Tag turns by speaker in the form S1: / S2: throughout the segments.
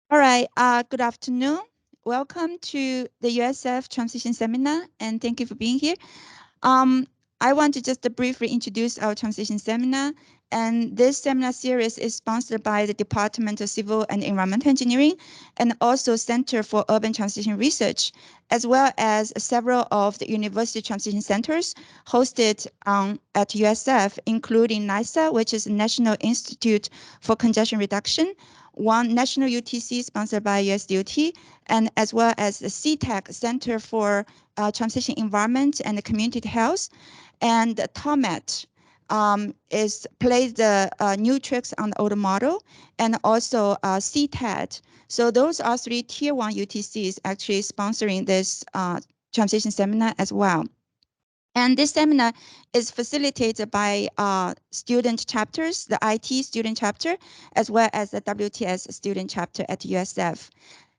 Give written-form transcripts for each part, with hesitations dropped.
S1: All right, good afternoon. Welcome to the Usf Transition Seminar, and thank you for being here. Um, I want to just briefly introduce our transition seminar. And this seminar series is sponsored by the Department of Civil and Environmental Engineering and also Center for Urban Transition Research, as well as several of the university transition centers hosted at USF, including NISA, which is National Institute for Congestion Reduction, one national UTC sponsored by USDOT, and as well as the CTEC Center for Transition Environment and Community Health, and TOMET plays the new tricks on the old model, and also CTED. So those are three tier 1 UTCs actually sponsoring this transition seminar as well. And this seminar is facilitated by student chapters, the IT student chapter, as well as the WTS student chapter at USF.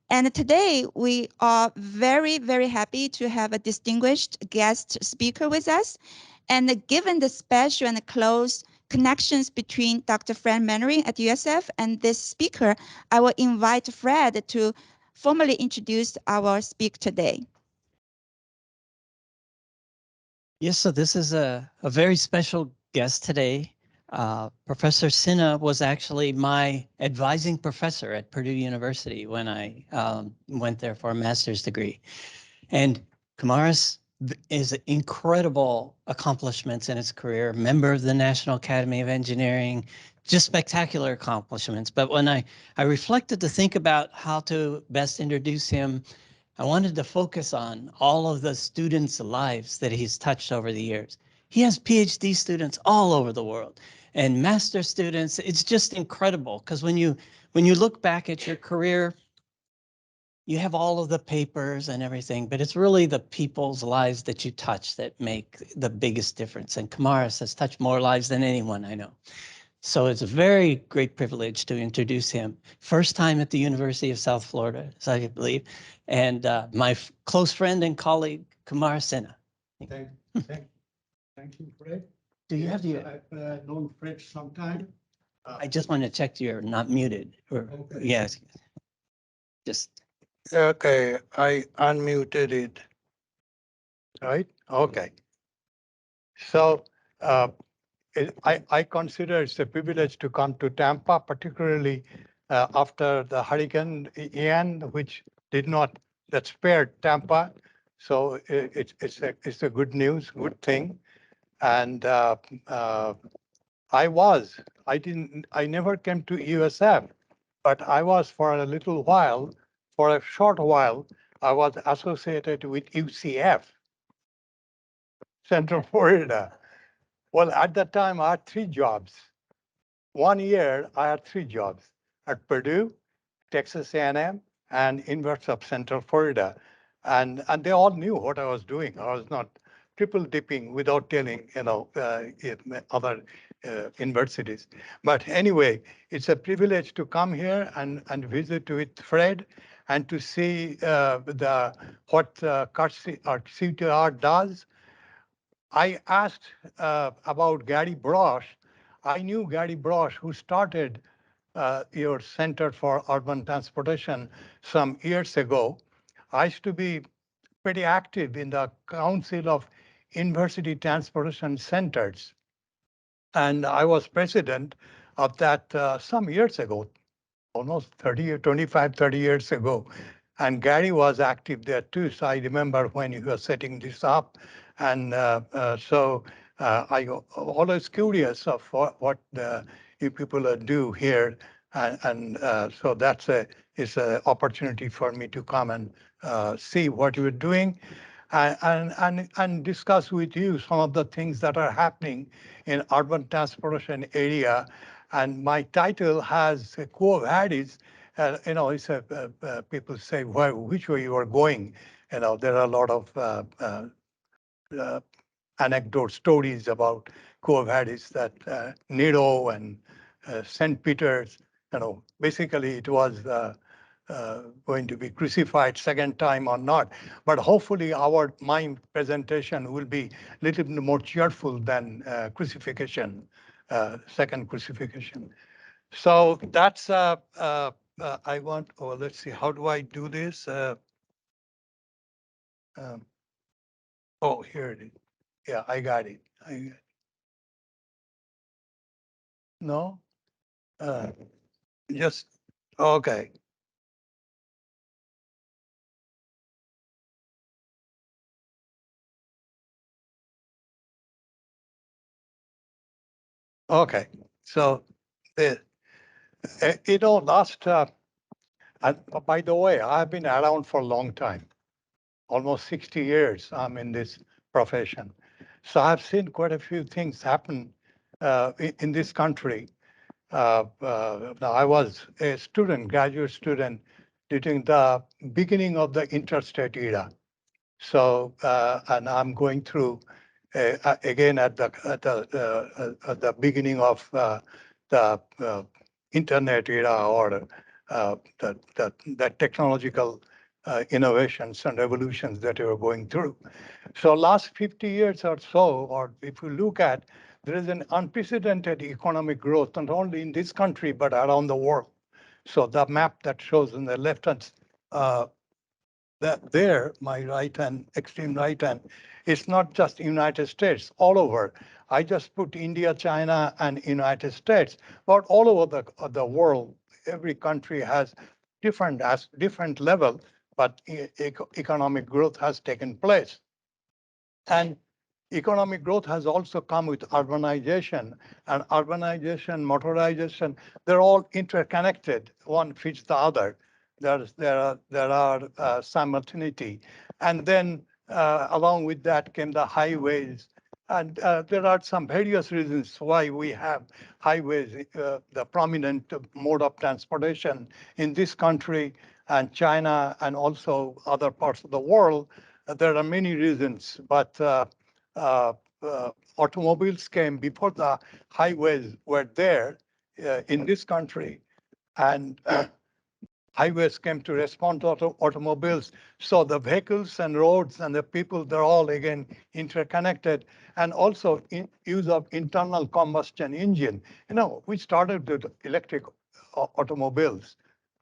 S1: And today we are very, very happy to have a distinguished guest speaker with us. And given the special and close connections between Dr. Fred Mannering at USF and this speaker, I will invite Fred to formally introduce our speaker today.
S2: Yes, so this is a very special guest today. Professor Sinha was actually my advising professor at Purdue University when I went there for a master's degree. And Kumares is incredible accomplishments in his career, member of the National Academy of Engineering, just spectacular accomplishments. But when I reflected to think about how to best introduce him, I wanted to focus on all of the students' lives that he's touched over the years. He has Ph.D. students all over the world and master students. It's just incredible because when you look back at your career, you have all of the papers and everything, but it's really the people's lives that you touch that make the biggest difference. And Kumares has touched more lives than anyone I know. So it's a very great privilege to introduce him. First time at the University of South Florida, as I believe, and my close friend and colleague, Kumares Sinha.
S3: Thank you, Fred.
S2: Do you have your?
S3: I've known Fred sometime.
S2: I just want to check you're not muted. Or,
S3: Okay.
S2: yes, just.
S3: Okay, I unmuted it. Right? Okay. So I consider it's a privilege to come to Tampa, particularly after the Hurricane Ian, which did not, that spared Tampa. So it's a good news, good thing. And I never came to USF, but I was for a little while, for a short while, I was associated with UCF, Central Florida. Well, at that time, I had 3 jobs. 1 year, I had 3 jobs at Purdue, Texas A&M, and University of Central Florida. And they all knew what I was doing. I was not triple dipping without telling, other universities. But anyway, it's a privilege to come here and visit with Fred and to see what CTR does. I asked about Gary Brosh. I knew Gary Brosh, who started your Center for Urban Transportation some years ago. I used to be pretty active in the Council of University Transportation Centers. And I was president of that some years ago, almost 25, 30 years ago. And Gary was active there too. So I remember when he was setting this up. And so I always curious of what you people do here. And so it's an opportunity for me to come and see what you're doing and discuss with you some of the things that are happening in urban transportation area. And my title has Quo Vadis. It's people say, well, which way you are going? There are a lot of anecdote stories about Quo Vadis that Nero and St. Peter's, basically it was going to be crucified second time or not. But hopefully my presentation will be a little bit more cheerful than crucifixion, second crucifixion. So that's I want, oh, let's see, how do I do this? Um, oh, here it is. Yeah, I got it. No, uh, just, okay. Okay, so the, last, and by the way, I've been around for a long time, almost 60 years I'm in this profession. So I've seen quite a few things happen in this country. Now I was a student, graduate student during the beginning of the interstate era. So, and I'm going through again at the beginning of the internet era or the technological innovations and revolutions that we are going through. So last 50 years or so, or if you look at, there is an unprecedented economic growth, not only in this country, but around the world. So the map that shows in the left hand uh, that there, my right hand, extreme right hand, it's not just United States, all over. I just put India, China, and United States, but all over the world, every country has different level, but economic growth has taken place. And economic growth has also come with urbanization, and urbanization, motorization, they're all interconnected. One fits the other. There are simultaneity. And then along with that came the highways. And there are some various reasons why we have highways, the prominent mode of transportation in this country and China and also other parts of the world. There are many reasons, but uh, automobiles came before the highways were there in this country, and highways came to respond to automobiles. So the vehicles and roads and the people, they're all again interconnected. And also use of internal combustion engine. We started with electric automobiles,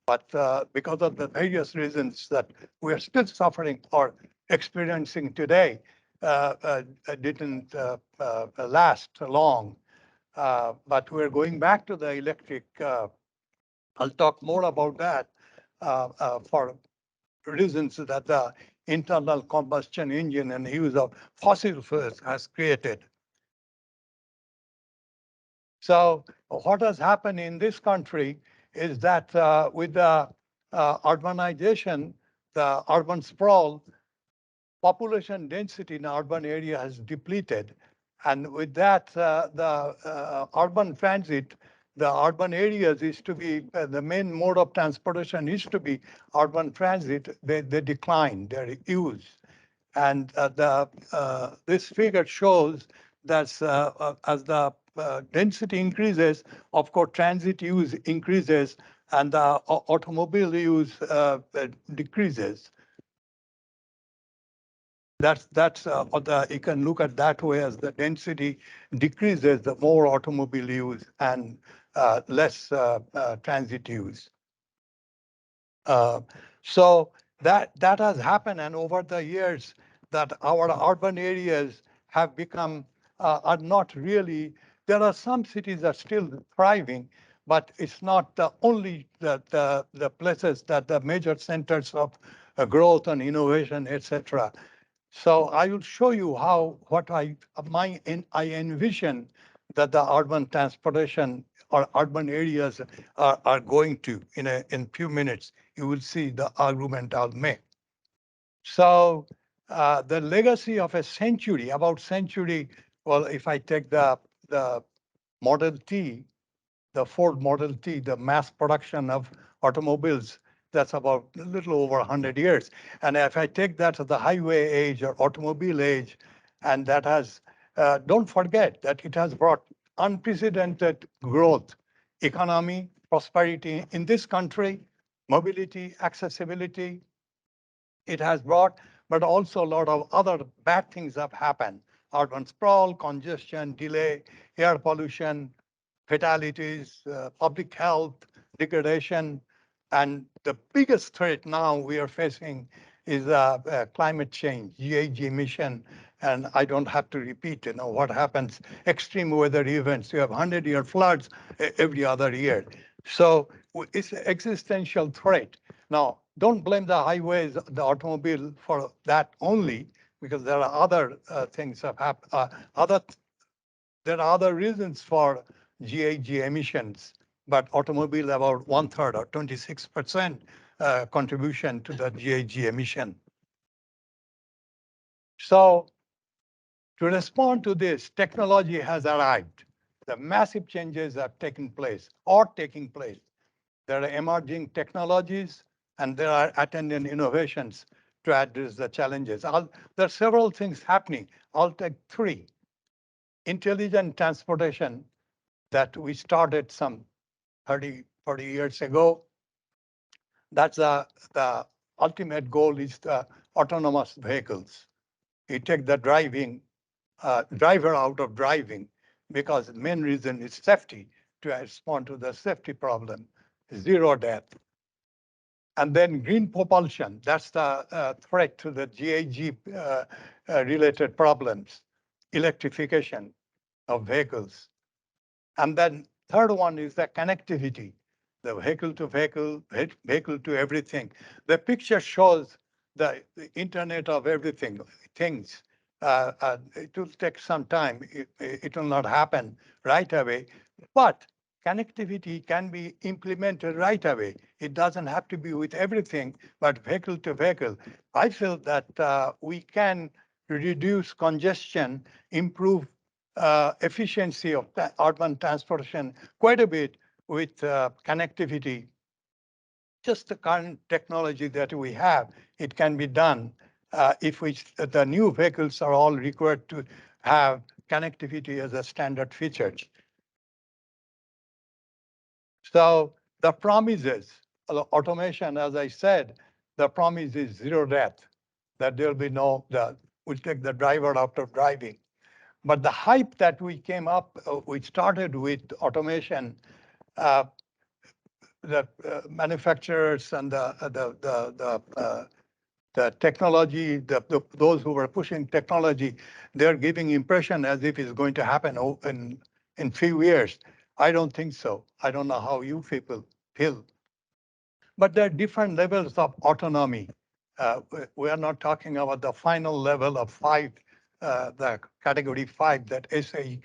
S3: but because of the various reasons that we are still suffering or experiencing today, didn't last long. But we're going back to the electric. I'll talk more about that for reasons that the internal combustion engine and use of fossil fuels has created. So what has happened in this country is that with the urbanization, the urban sprawl, population density in urban area has depleted. And with that, the urban transit, the urban areas is to be, the main mode of transportation is to be urban transit, they decline their use. And this figure shows that as the density increases, of course, transit use increases and the automobile use decreases. You can look at that way as the density decreases, the more automobile use and less transit use. So that has happened, and over the years, that our urban areas have become are not really. There are some cities that are still thriving, but it's not the only the places that the major centers of growth and innovation, etc. So I will show you how what I envision that the urban transportation or urban areas are going to in few minutes. You will see the argument I'll make. So the legacy of a century, about century. Well, if I take the Model T, the Ford Model T, the mass production of automobiles, that's about a little over 100 years. And if I take that to the highway age or automobile age, and that has, don't forget that it has brought unprecedented growth, economy, prosperity in this country, mobility, accessibility, it has brought, but also a lot of other bad things have happened. Urban sprawl, congestion, delay, air pollution, fatalities, public health, degradation. And the biggest threat now we are facing is climate change, GHG emission. And I don't have to repeat, what happens, extreme weather events. You have 100-year floods every other year. So it's an existential threat. Now, don't blame the highways, the automobile for that only, because there are other things that happen, there are other reasons for GHG emissions, but automobile about 1/3 or 26% contribution to the GHG emission. So to respond to this, technology has arrived. The massive changes have taken place or taking place. There are emerging technologies and there are attendant innovations to address the challenges. There are several things happening. I'll take three. Intelligent transportation that we started some 40 years ago. That's the ultimate goal is the autonomous vehicles. You take the driver out of driving because the main reason is safety, to respond to the safety problem, zero death. And then green propulsion, that's the threat to the GHG related problems, electrification of vehicles. And then third one is the connectivity, the vehicle to vehicle, vehicle to everything. The picture shows the internet of everything, things. It will take some time. It will not happen right away, but connectivity can be implemented right away. It doesn't have to be with everything, but vehicle to vehicle. I feel that we can reduce congestion, improve efficiency of urban transportation quite a bit with connectivity. Just the current technology that we have, it can be done if the new vehicles are all required to have connectivity as a standard feature. So the promises, automation, as I said, the promise is zero death, that there'll be we'll take the driver out of driving. But the hype that we came up, we started with automation, the manufacturers and the technology, those who were pushing technology, they're giving impression as if it's going to happen in few years. I don't think so. I don't know how you people feel. But there are different levels of autonomy. We are not talking about the final level of 5, the category 5, that SAE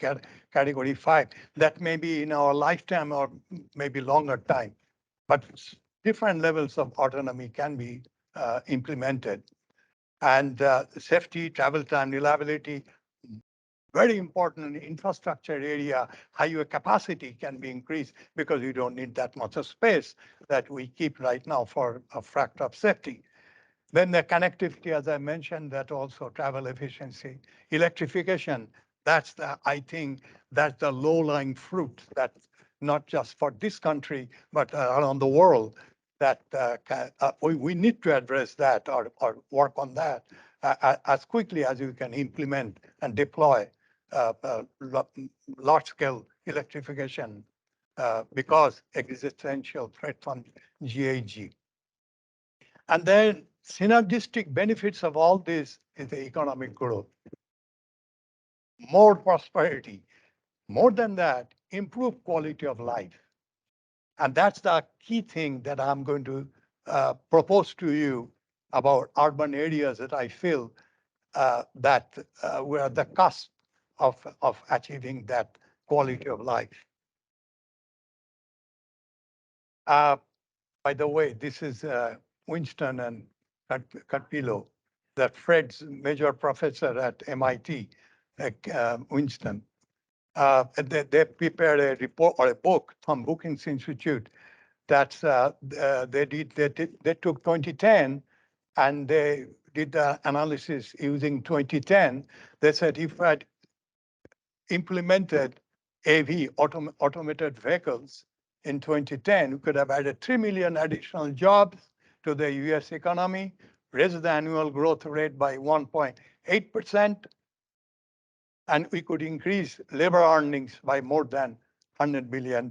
S3: category 5. That may be in our lifetime or maybe longer time. But different levels of autonomy can be implemented. And safety, travel time, reliability, very important in infrastructure area. Highway capacity can be increased because you don't need that much of space that we keep right now for a factor of safety. Then the connectivity, as I mentioned, that also travel efficiency. Electrification, I think that's the low-lying fruit that not just for this country, but around the world, that we need to address that or work on that as quickly as you can implement and deploy large-scale electrification because existential threat from GHG. And then synergistic benefits of all this is the economic growth, more prosperity, more than that, improved quality of life. And that's the key thing that I'm going to propose to you about urban areas that I feel that we're at the cusp of achieving that quality of life. By the way, this is Winston and Carpillo, that Fred's major professor at MIT, Winston. They prepared a report or a book from Brookings Institute that's they took 2010 and they did the analysis using 2010. They said if I had implemented AV, automated vehicles, in 2010, we could have added 3 million additional jobs to the US economy, raised the annual growth rate by 1.8%, and we could increase labor earnings by more than $100 billion.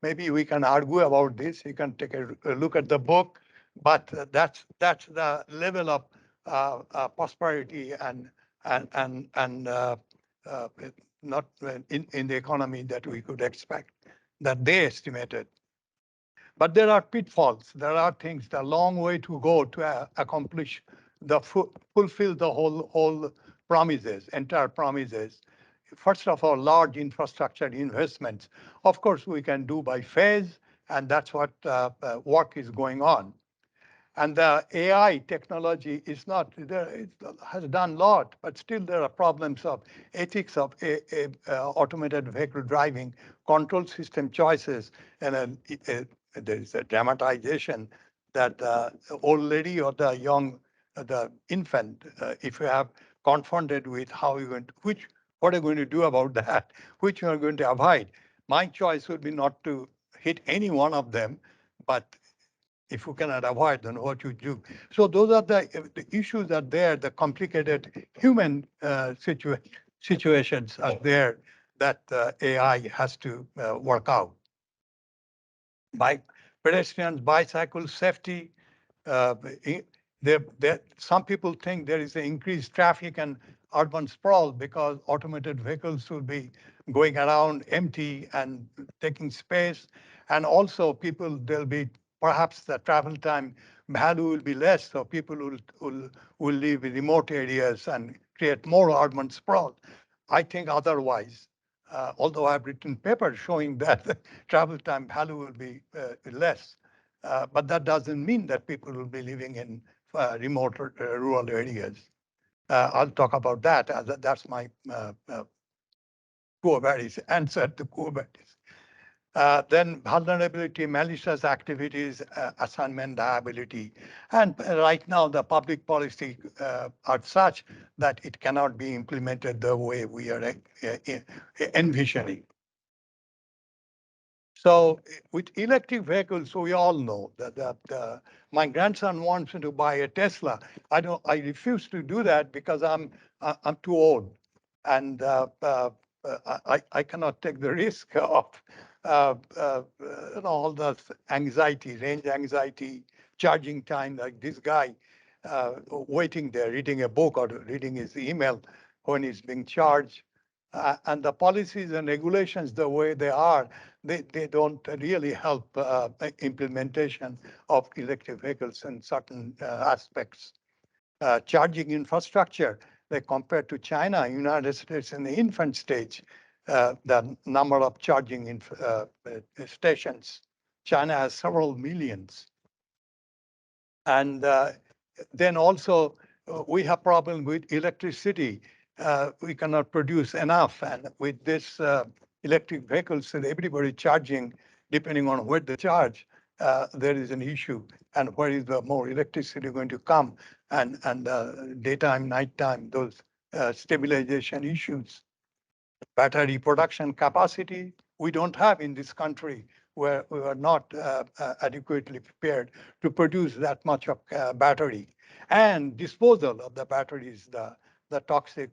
S3: Maybe we can argue about this. You can take a look at the book, but that's the level of prosperity and not in the economy that we could expect, that they estimated. But there are pitfalls. There are things, a long way to go to accomplish fulfill the whole promises, entire promises. First of all, large infrastructure investments. Of course, we can do by phase, and that's what work is going on. And the AI technology is not there; it has done a lot, but still there are problems of ethics of automated vehicle driving, control system choices, and there is a dramatization that the old lady or the young, the infant, if you have confronted with how you going to, what are you going to do about that, which you are going to avoid. My choice would be not to hit any one of them, but if you cannot avoid, then what you do. So those are the issues are there, the complicated human situations are there that AI has to work out. By pedestrians, bicycle safety, uh, some people think there is an increased traffic and urban sprawl because automated vehicles will be going around empty and taking space. And also people, there'll be perhaps the travel time value will be less, so people will live in remote areas and create more urban sprawl. I think otherwise, although I've written papers showing that the travel time value will be less. But that doesn't mean that people will be living in remote rural areas. I'll talk about that. That's my Kumares answer to Kumares. Then vulnerability, malicious activities, assignment liability. And right now, the public policy are such that it cannot be implemented the way we are envisioning. So with electric vehicles, we all know that my grandson wants me to buy a Tesla. I refuse to do that because I'm too old, and I cannot take the risk of all the anxiety, range anxiety, charging time, like this guy waiting there, reading a book or reading his email when he's being charged. And the policies and regulations, the way they are, they don't really help implementation of electric vehicles in certain aspects. Charging infrastructure, like compared to China, United States in the infant stage, the number of charging stations. China has several millions. And then also we have problem with electricity. We cannot produce enough. And with this electric vehicles and everybody charging, depending on where they charge, there is an issue. And where is the more electricity going to come? And daytime, nighttime, those stabilization issues. Battery production capacity, we don't have in this country, where we are not adequately prepared to produce that much of battery. And disposal of the batteries, the toxic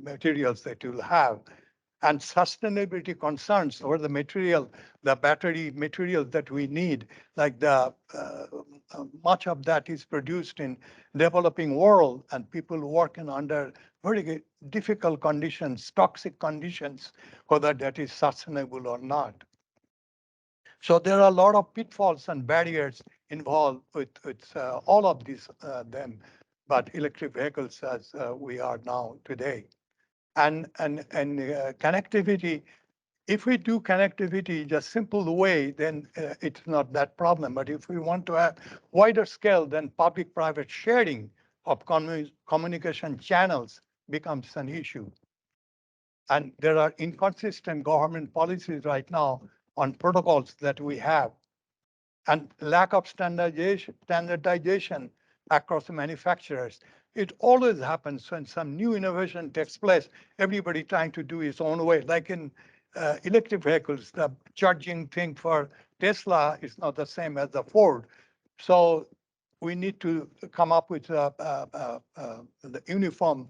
S3: materials that you'll have. And sustainability concerns over the material, the battery materials that we need, like much of that is produced in developing world, and people working under very difficult conditions, toxic conditions, whether that is sustainable or not. So there are a lot of pitfalls and barriers involved with all of these them, but electric vehicles as we are now today. And connectivity, if we do connectivity just simple way, then it's not that problem. But if we want to have wider scale, then public-private sharing of communication channels becomes an issue. And there are inconsistent government policies right now on protocols that we have, and lack of standardization across the manufacturers. It always happens when some new innovation takes place, everybody trying to do its own way. Like in electric vehicles, the charging thing for Tesla is not the same as the Ford. So we need to come up with the uniform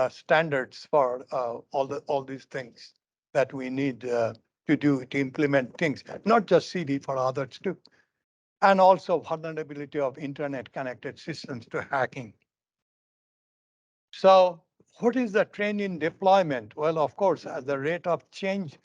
S3: standards for all these things. that we need to do to implement things, not just CD for others too. And also vulnerability of internet connected systems to hacking. So what is the trend in deployment? Well, of course, as the rate of change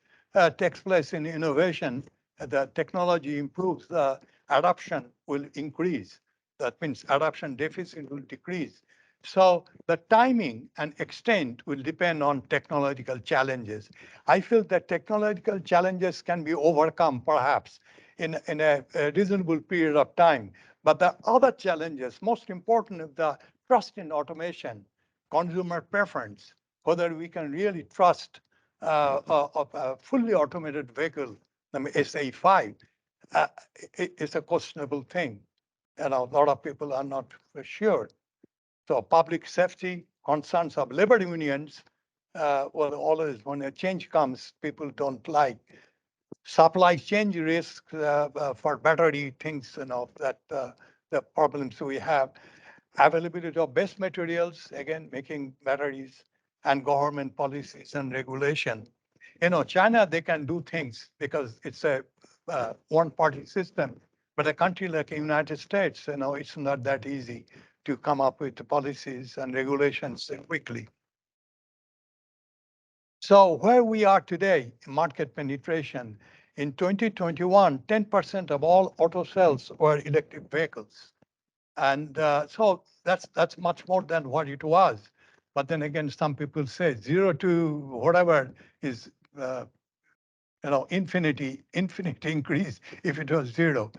S3: takes place in innovation, the technology improves, the adoption will increase. That means adoption deficit will decrease. So the timing and extent will depend on technological challenges. I feel that technological challenges can be overcome perhaps in a reasonable period of time. But the other challenges, most important is the trust in automation, consumer preference, whether we can really trust a fully automated vehicle, I mean, SA5, uh, it's a questionable thing. A lot of people are not sure. So public safety concerns of labor unions, well, always when a change comes, people don't like. Supply chain risks for battery things, that the problems we have. Availability of best materials, again, making batteries, and government policies and regulation. China, they can do things because it's a one-party system, but a country like the United States, it's not that easy to come up with the policies and regulations quickly. So where we are today, market penetration, in 2021, 10% of all auto sales were electric vehicles. And so that's much more than what it was. But then again, some people say 0 to whatever is infinity increase if it was 0.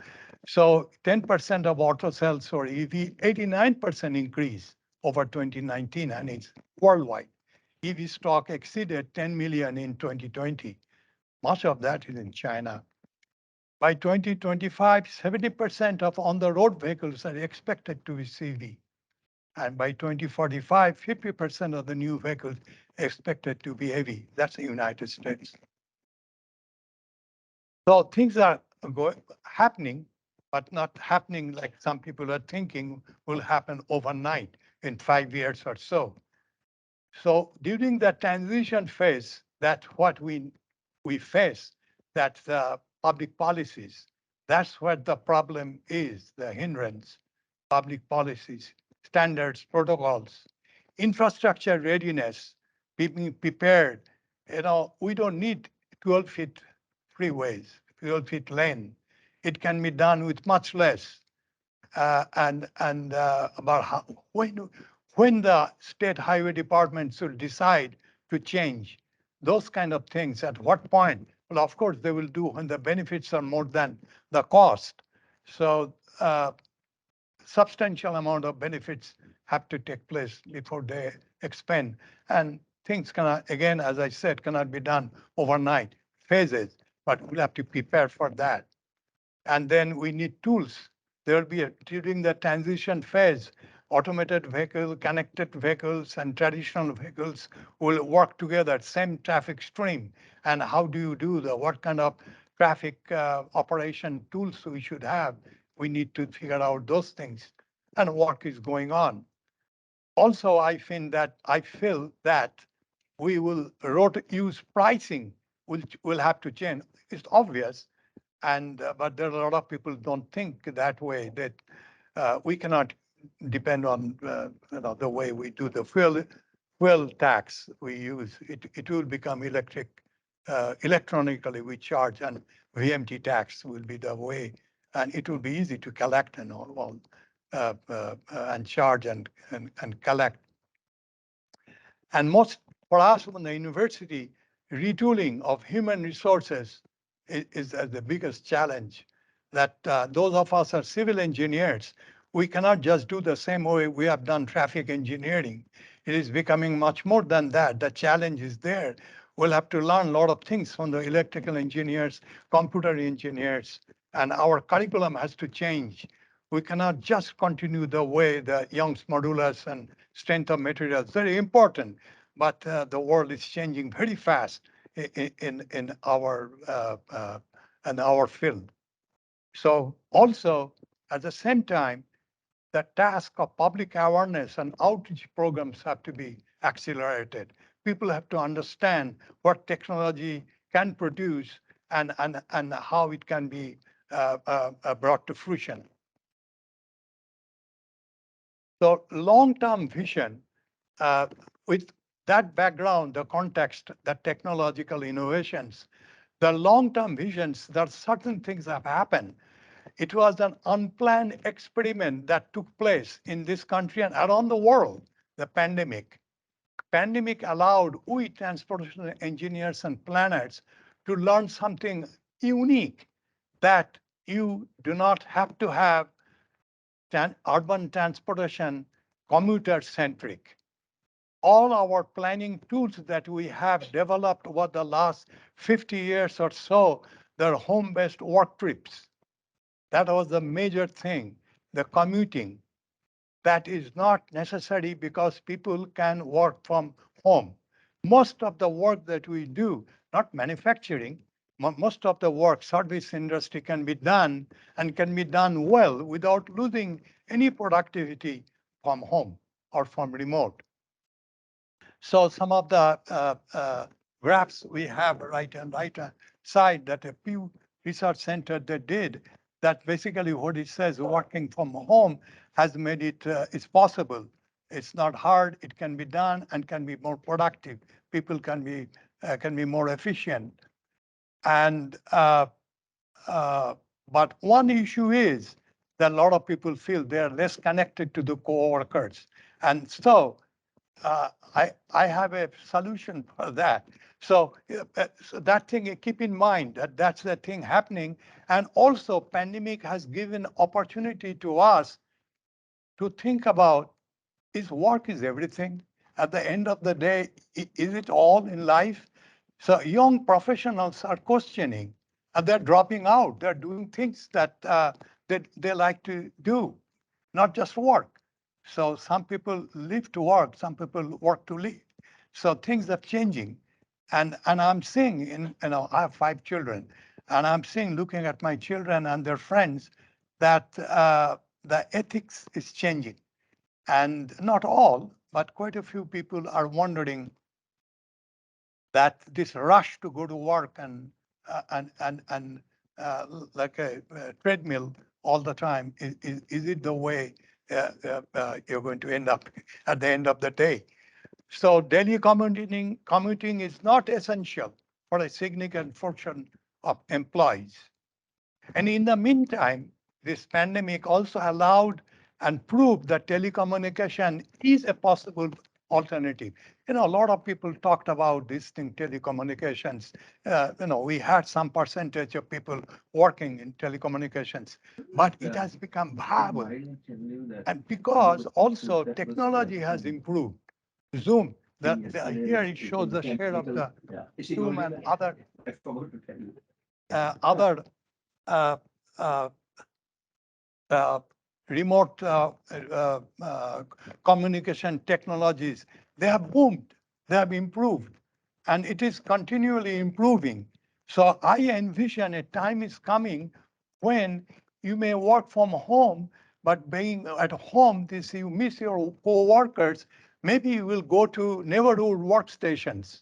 S3: So 10% of auto sales for EV, 89% increase over 2019, and it's worldwide. EV stock exceeded 10 million in 2020. Much of that is in China. By 2025, 70% of on-the-road vehicles are expected to be CV. And by 2045, 50% of the new vehicles expected to be heavy. That's the United States. So things are happening, but not happening like some people are thinking will happen overnight in 5 years or so. So during the transition phase, that what we face, that the public policies, that's what the problem is, the hindrance, public policies, standards, protocols, infrastructure readiness, being prepared. We don't need 12-feet freeways, 12-feet lane. It can be done with much less. And about how, when the state highway department should decide to change those kind of things, at what point? Well, of course, they will do when the benefits are more than the cost. So substantial amount of benefits have to take place before they expand. And things cannot, again, as I said, cannot be done overnight, phases, but we'll have to prepare for that. And then we need tools. There will be during the transition phase, automated vehicle, connected vehicles, and traditional vehicles will work together, same traffic stream. And how do you do what kind of traffic operation tools we should have? We need to figure out those things, and work is going on. Also, I feel that we will use pricing will have to change. It's obvious, and but there are a lot of people don't think that way, that we cannot depend on the way we do the fuel tax we use. It will become electronically we charge, and VMT tax will be the way, and it will be easy to collect and all and charge and collect. And most for us from the university, retooling of human resources is the biggest challenge. That those of us are civil engineers, we cannot just do the same way we have done traffic engineering. It is becoming much more than that. The challenge is there. We'll have to learn a lot of things from the electrical engineers, computer engineers, and our curriculum has to change. We cannot just continue the way the Young's modulus and strength of materials, very important, but the world is changing very fast in our field. So also at the same time, the task of public awareness and outreach programs have to be accelerated. people have to understand what technology can produce and how it can be brought to fruition. So long-term vision, with that background, the context, the technological innovations, the long-term visions, there are certain things that have happened. It was an unplanned experiment that took place in this country and around the world, the pandemic. Pandemic allowed we transportation engineers and planners to learn something unique, that you do not have to have urban transportation commuter centric. All our planning tools that we have developed over the last 50 years or so, they're home-based work trips. That was the major thing, the commuting. That is not necessary because people can work from home. Most of the work that we do, not manufacturing, most of the work, service industry can be done and can be done well without losing any productivity from home or from remote. So some of the graphs we have right side that a Pew Research Center that did, that basically what it says, working from home has made it is possible. It's not hard, it can be done and can be more productive. People can be more efficient. And but one issue is that a lot of people feel they're less connected to the co-workers. And so I have a solution for that. So, so that thing, keep in mind that that's the thing happening. And also pandemic has given opportunity to us to think about, is work is everything? At the end of the day, is it all in life? So young professionals are questioning and they're dropping out. They're doing things that they like to do, not just work. So some people live to work, some people work to live. So things are changing. And I'm seeing, I have 5 children, and I'm seeing, looking at my children and their friends, that the ethics is changing. And not all, but quite a few people are wondering that this rush to go to work and like a treadmill all the time, is it the way you're going to end up at the end of the day? So daily commuting is not essential for a significant portion of employees. And in the meantime, this pandemic also allowed and proved that telecommunication is a possible alternative. A lot of people talked about this thing, telecommunications. We had some percentage of people working in telecommunications, but it has become viable. And because also technology has improved. Zoom, here it shows the share of the Zoom and other uh, uh, uh, remote communication technologies, they have boomed, they have improved, and it is continually improving. So I envision a time is coming when you may work from home, but being at home, this you miss your co-workers, maybe you will go to neighborhood workstations.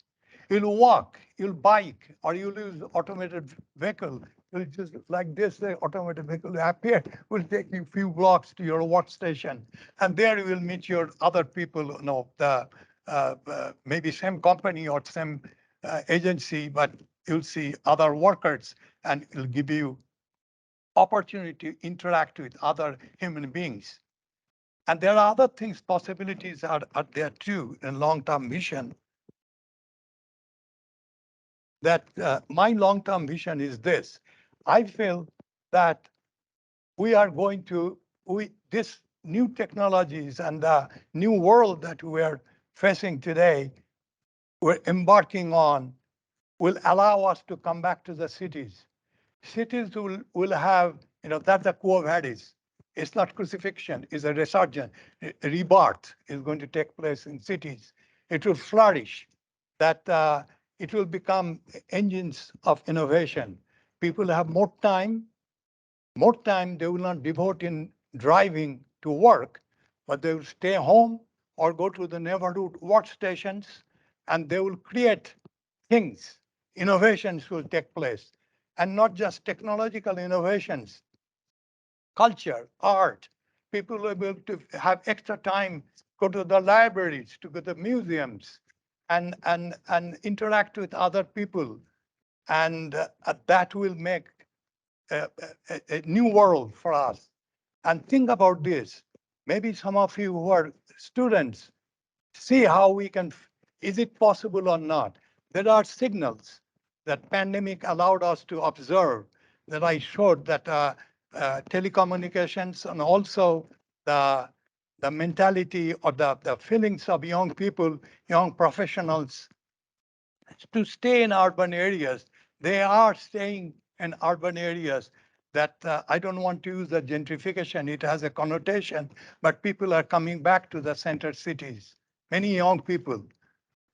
S3: You'll walk, you'll bike, or you'll use automated vehicle. You'll just like this, the automated vehicle will appear, will take you a few blocks to your workstation. And there you will meet your other people, maybe same company or same agency, but you'll see other workers and it'll give you opportunity to interact with other human beings. And there are other things, possibilities are there too in long-term vision. That my long-term vision is this. I feel that we are going to, this new technologies and the new world that we are facing today, we're embarking on, will allow us to come back to the cities. Cities will have, that's the core of Vadis. It's not crucifixion, it's a resurgence. Rebirth is going to take place in cities. It will flourish. That it will become engines of innovation. People have more time they will not devote in driving to work, but they will stay home or go to the neighborhood workstations and they will create things. Innovations will take place, and not just technological innovations, culture, art. People will be able to have extra time, go to the libraries, to go to museums, and interact with other people. And that will make a new world for us. And think about this. Maybe some of you who are students see how we can, is it possible or not? There are signals that pandemic allowed us to observe that I showed that telecommunications and also the mentality or the feelings of young people, young professionals to stay in urban areas. They are staying in urban areas that I don't want to use the gentrification. It has a connotation, but people are coming back to the center cities, many young people.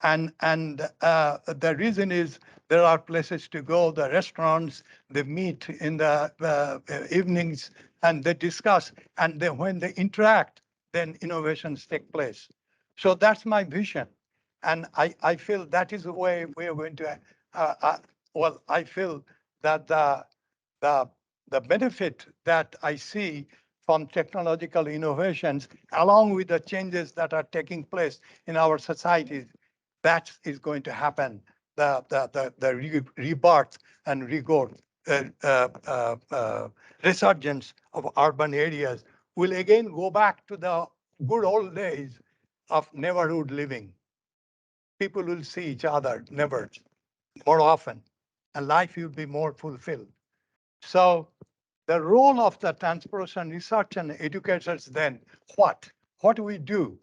S3: And the reason is there are places to go, the restaurants, they meet in the evenings and they discuss. And then when they interact, then innovations take place. So that's my vision. And I feel that is the way we are going to, well, I feel that the, the benefit that I see from technological innovations, along with the changes that are taking place in our societies, that is going to happen. The rebirth and regrowth, resurgence of urban areas will again go back to the good old days of neighborhood living. People will see each other, neighbors, more often, and life will be more fulfilled. So the role of the transportation research and educators then, what? What do we do?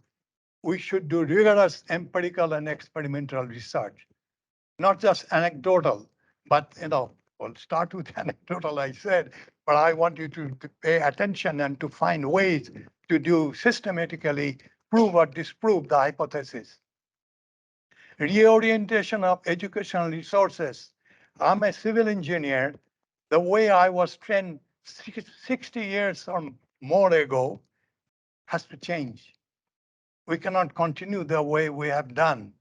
S3: We should do rigorous empirical and experimental research, not just anecdotal, but we'll start with anecdotal, I said, but I want you to pay attention and to find ways to do systematically prove or disprove the hypothesis. Reorientation of educational resources. I'm a civil engineer. The way I was trained 60 years or more ago has to change. We cannot continue the way we have done.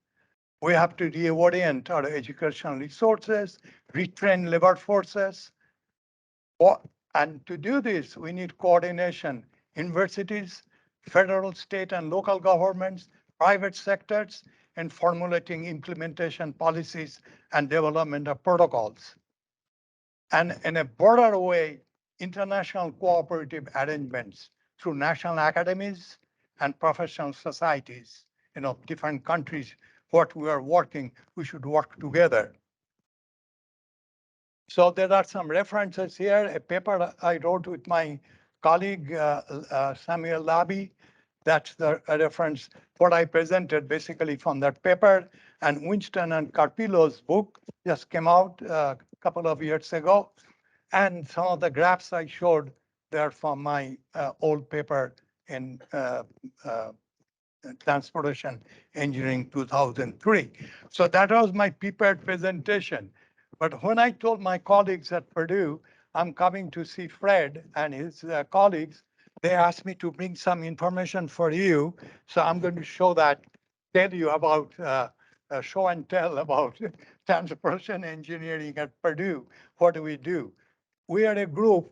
S3: We have to reorient our educational resources, retrain labor forces. And to do this, we need coordination. Universities, federal, state, and local governments, private sectors, and formulating implementation policies and development of protocols. And in a broader way, international cooperative arrangements through national academies and professional societies, different countries, what we are working, we should work together. So there are some references here, a paper I wrote with my colleague, Samuel Labi. That's the reference, what I presented basically from that paper. And Winston and Carpillo's book just came out a couple of years ago. And some of the graphs I showed, they're from my old paper in Transportation Engineering 2003. So that was my prepared presentation. But when I told my colleagues at Purdue, I'm coming to see Fred and his colleagues, they asked me to bring some information for you. So I'm going to tell you about, show and tell about transportation engineering at Purdue. What do we do? We are a group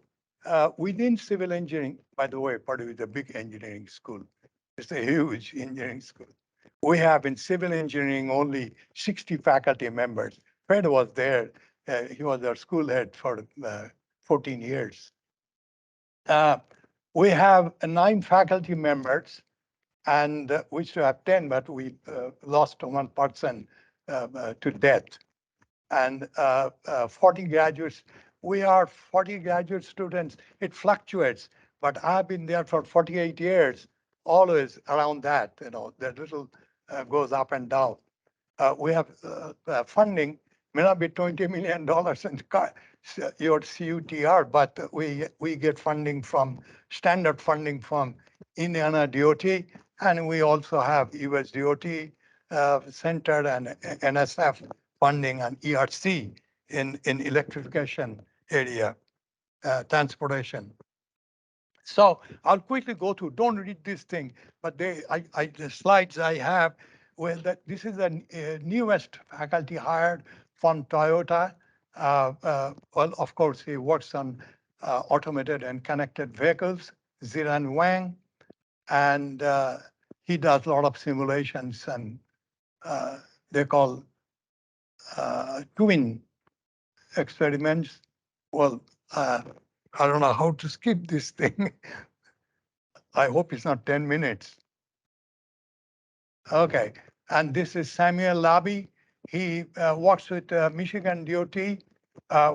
S3: within civil engineering. By the way, Purdue is a big engineering school. It's a huge engineering school. We have in civil engineering only 60 faculty members. Fred was there. He was our school head for 14 years. We have 9 faculty members, and we should have 10, but we lost one person to death. And 40 graduates. We are 40 graduate students. It fluctuates, but I've been there for 48 years, always around that. The little goes up and down. We have funding, may not be $20 million in your CUTR, but we get funding standard funding from Indiana DOT, and we also have US DOT Center and NSF funding and ERC in electrification area, transportation. So I'll quickly go through, don't read this thing, but the slides I have, well, this is the newest faculty hired from Toyota. Well, of course, he works on automated and connected vehicles, Ziran Wang, and he does a lot of simulations, and they call twin experiments. Well, I don't know how to skip this thing. I hope it's not 10 minutes. Okay, and this is Samuel Labby. He works with Michigan DOT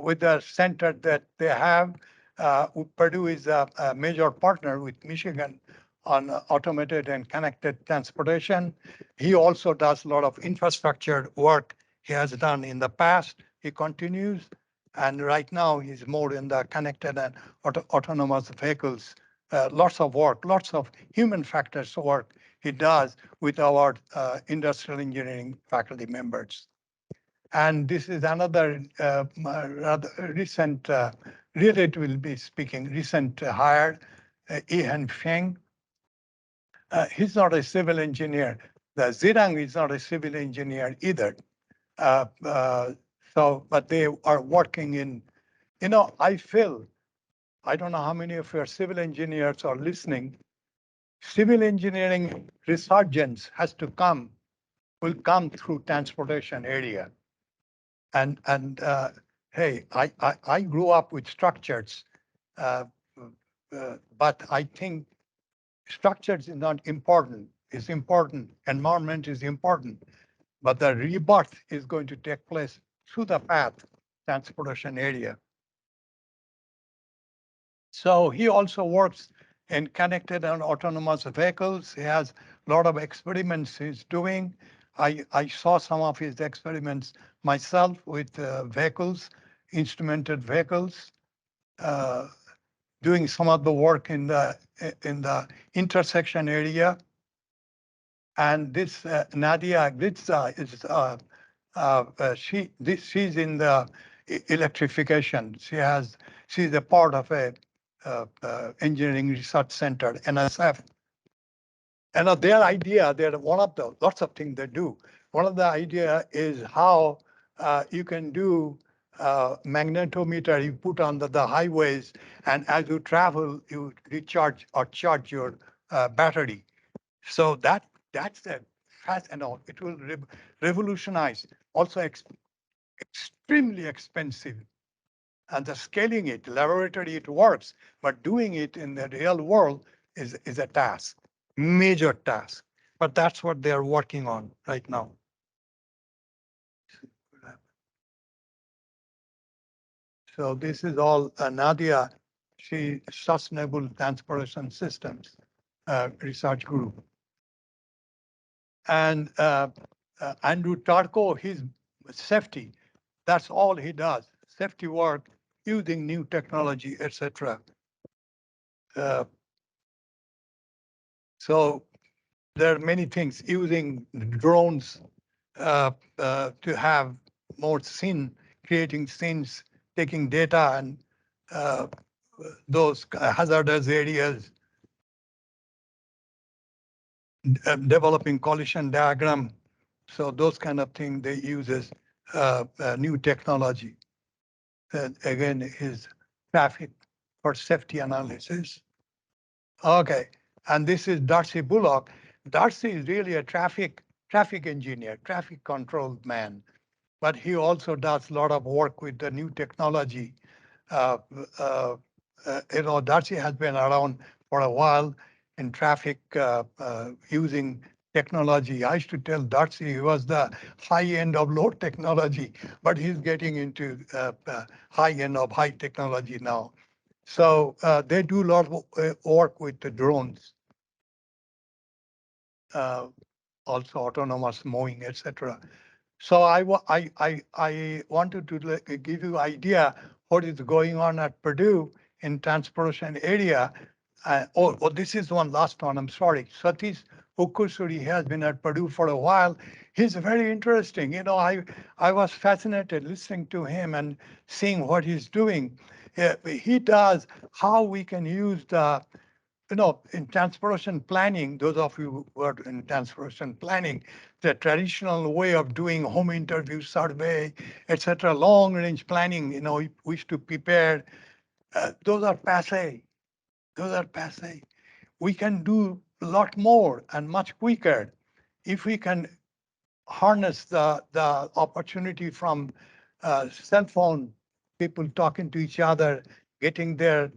S3: with the center that they have. Purdue is a major partner with Michigan on automated and connected transportation. He also does a lot of infrastructure work he has done in the past. He continues, and right now he's more in the connected and autonomous vehicles. Lots of work, lots of human factors work he does with our industrial engineering faculty members. And this is another rather recent, relatively speaking, recent hire, Ihan Feng. He's not a civil engineer. The Zirang is not a civil engineer either. But they are working in, I feel, I don't know how many of your civil engineers are listening. Civil engineering resurgence will come through transportation area. And hey, I grew up with structures, uh, but I think structures is not important. It's important. Environment is important, but the rebirth is going to take place through the path transportation area. So he also works in connected and autonomous vehicles. He has a lot of experiments he's doing. I saw some of his experiments myself with vehicles, instrumented vehicles, uh, doing some of the work in the intersection area. And this Nadia Glitza is she's in the electrification. She's a part of a engineering research center, NSF. And their idea, they're one of the lots of things they do. One of the idea is how you can do magnetometer you put on the highways, and as you travel, you recharge or charge your battery. So that's a fast and all. It will revolutionize. Also extremely expensive. And the scaling it, laboratory, it works, but doing it in the real world is a task, major task. But that's what they're working on right now. So this is all Nadia, she Sustainable Transportation Systems research group. And Andrew Tarko, he's safety. That's all he does, safety work, using new technology, etc. So there are many things, using drones to have more scene, creating scenes, taking data and those hazardous areas, developing collision diagram. So those kind of things they use as new technology. And again, is traffic for safety analysis. Okay, and this is Darcy Bullock. Darcy is really a traffic engineer, traffic control man, but he also does a lot of work with the new technology. Uh, uh, Darcy has been around for a while in traffic using technology. I used to tell Darcy he was the high end of low technology, but he's getting into high end of high technology now. So they do a lot of work with the drones, also autonomous mowing, etc. So I wanted to give you idea what is going on at Purdue in transportation area. This is one last one. I'm sorry. Satish Ukusuri has been at Purdue for a while. He's very interesting. I was fascinated listening to him and seeing what he's doing. He does how we can use the in transportation planning, those of you who are in transportation planning, the traditional way of doing home interview, survey, etc., long range planning, we used to prepare, those are passé. Those are passé. We can do a lot more and much quicker if we can harness the opportunity from cell phone, people talking to each other, getting their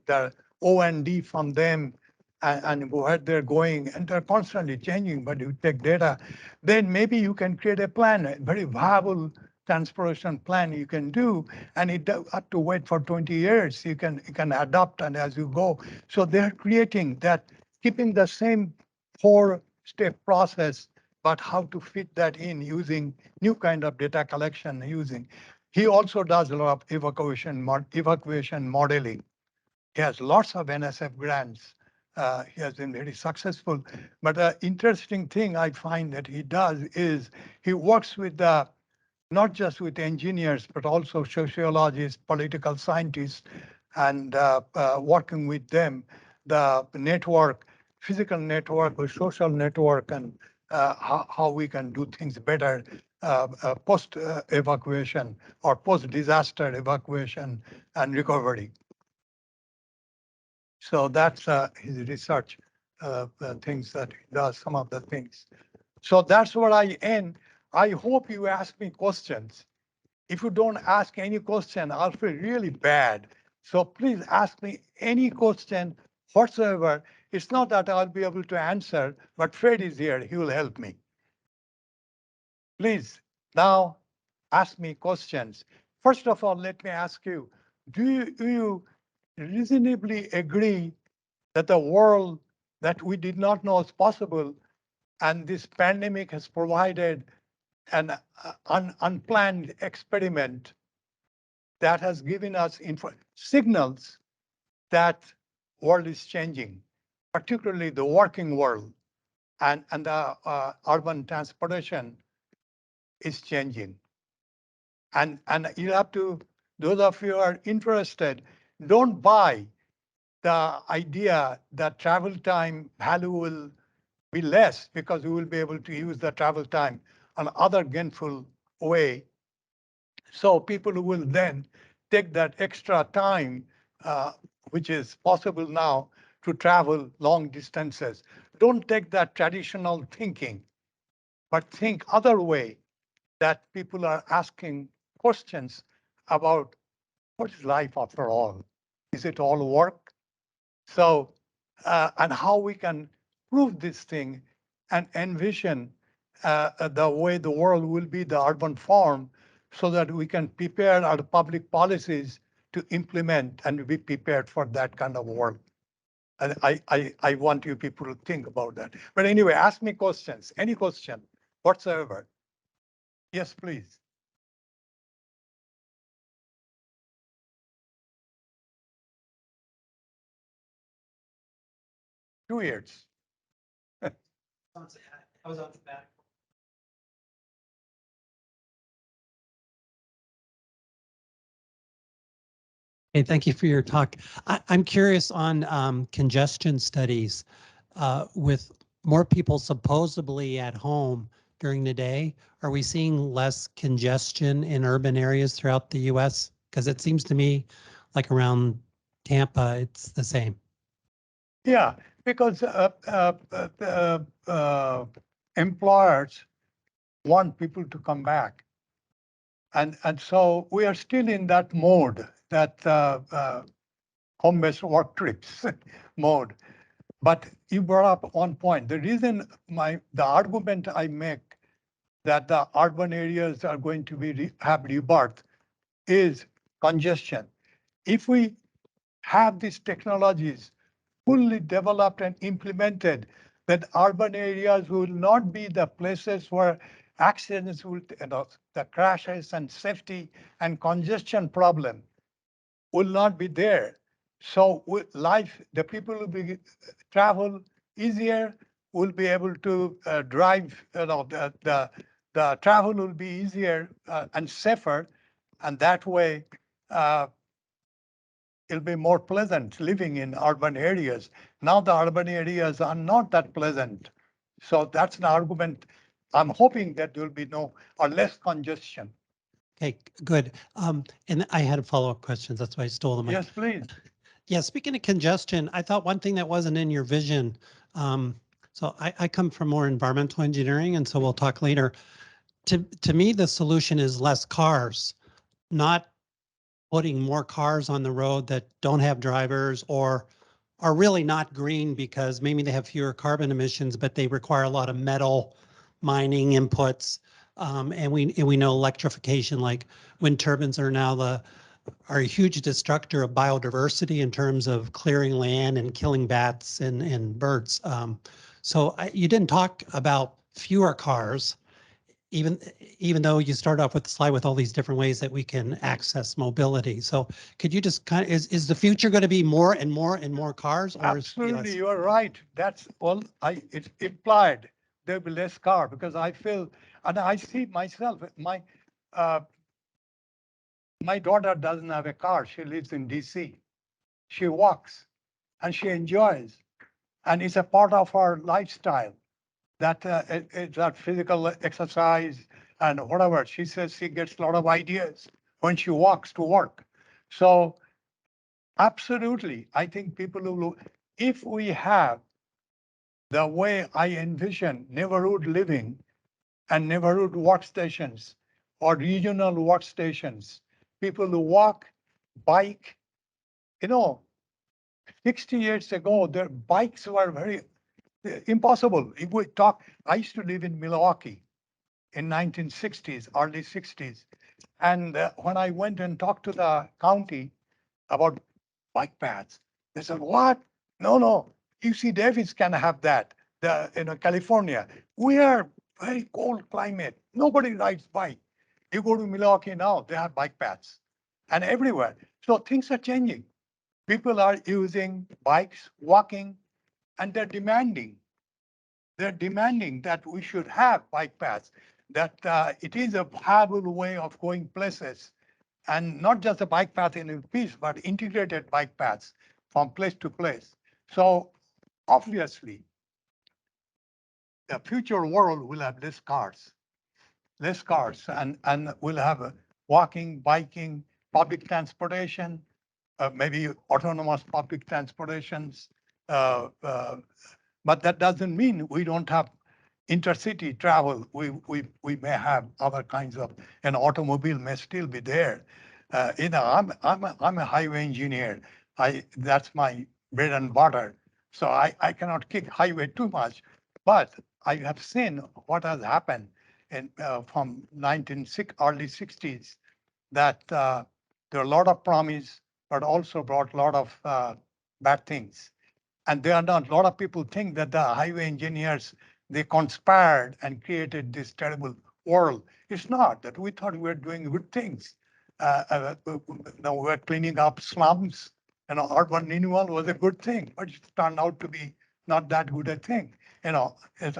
S3: O&D from them, and where they're going, and they're constantly changing, but you take data, then maybe you can create a plan, a very viable transportation plan you can do, and it doesn't have to wait for 20 years. You can adapt and as you go. So they're creating that, keeping the same four-step process, but how to fit that in using new kind of data collection using. He also does a lot of evacuation modeling. He has lots of NSF grants. He has been very successful. But the interesting thing I find that he does is he works with not just with engineers, but also sociologists, political scientists, and working with them, the network, physical network or social network, and how we can do things better post evacuation or post disaster evacuation and recovery. So that's his research things that he does, some of the things. So that's where I end. I hope you ask me questions. If you don't ask any question, I'll feel really bad. So please ask me any question whatsoever. It's not that I'll be able to answer, but Fred is here. He will help me. Please, now ask me questions. First of all, let me ask you, do you reasonably agree that the world that we did not know is possible and this pandemic has provided an unplanned experiment that has given us signals that world is changing, particularly the working world and the urban transportation is changing. And you have to, those of you who are interested, don't buy the idea that travel time value will be less because we will be able to use the travel time on other gainful way. So people who will then take that extra time, which is possible now, to travel long distances. Don't take that traditional thinking, but think other way, that people are asking questions about what is life after all? Is it all work? So, and how we can prove this thing and envision the way the world will be the urban form so that we can prepare our public policies to implement and be prepared for that kind of world. And I want you people to think about that. But anyway, ask me questions, any question whatsoever. Yes, please. 2 years.
S4: I was on the back. Hey, thank you for your talk. I'm curious on congestion studies. With more people supposedly at home during the day, are we seeing less congestion in urban areas throughout the US? Because it seems to me like around Tampa, it's the same.
S3: Yeah, because employers want people to come back. And so we are still in that mode, that home-based work trips mode. But you brought up one point. The reason the argument I make that the urban areas are going to be have rebirth is congestion. If we have these technologies fully developed and implemented, that urban areas will not be the places where accidents will, the crashes and safety and congestion problem will not be there. So life, the people will be travel easier, will be able to drive, the travel will be easier and safer. And that way, it'll be more pleasant living in urban areas. Now the urban areas are not that pleasant. So that's an argument. I'm hoping that there will be no or less congestion.
S4: Okay, good. And I had a follow-up question. That's why I stole the mic.
S3: Yes, please.
S4: Yeah, speaking of congestion, I thought one thing that wasn't in your vision. So I come from more environmental engineering, and so we'll talk later. To me, the solution is less cars, not putting more cars on the road that don't have drivers or are really not green because maybe they have fewer carbon emissions, but they require a lot of metal mining inputs. And we know electrification, like wind turbines, are a huge destructor of biodiversity in terms of clearing land and killing bats and birds. So you didn't talk about fewer cars, even though you start off with the slide with all these different ways that we can access mobility. So could you just kind of, is the future going to be more and more and more cars? Or
S3: Absolutely, you are right. That's all it's implied. There'll be less car because I feel, and I see myself, uh, my daughter doesn't have a car. She lives in DC. She walks and she enjoys, and it's a part of her lifestyle. It's that physical exercise and whatever. She says she gets a lot of ideas when she walks to work. So absolutely, I think people who, if we have the way I envision neighborhood living and neighborhood workstations or regional workstations, people who walk, bike, 60 years ago, their bikes were very impossible. If we talk, I used to live in Milwaukee in 1960s, early 60s. And when I went and talked to the county about bike paths, they said, what? No, UC Davis can have that. California, we are very cold climate. Nobody rides bike. You go to Milwaukee now, they have bike paths and everywhere. So things are changing. People are using bikes, walking, and they're demanding that we should have bike paths, that it is a viable way of going places, and not just a bike path in a piece, but integrated bike paths from place to place. So obviously, the future world will have less cars, and we'll have walking, biking, public transportation, maybe autonomous public transportations, uh, uh, but that doesn't mean we don't have intercity travel. We may have other kinds of, an automobile may still be there. I'm a highway engineer. That's my bread and butter. So I cannot kick highway too much, but I have seen what has happened from early 60s, that there are a lot of promise, but also brought a lot of bad things. And there are not, a lot of people think that the highway engineers, they conspired and created this terrible world. It's not that. We thought we were doing good things. Now we're cleaning up slums, and urban renewal was a good thing, but it turned out to be not that good a thing. It's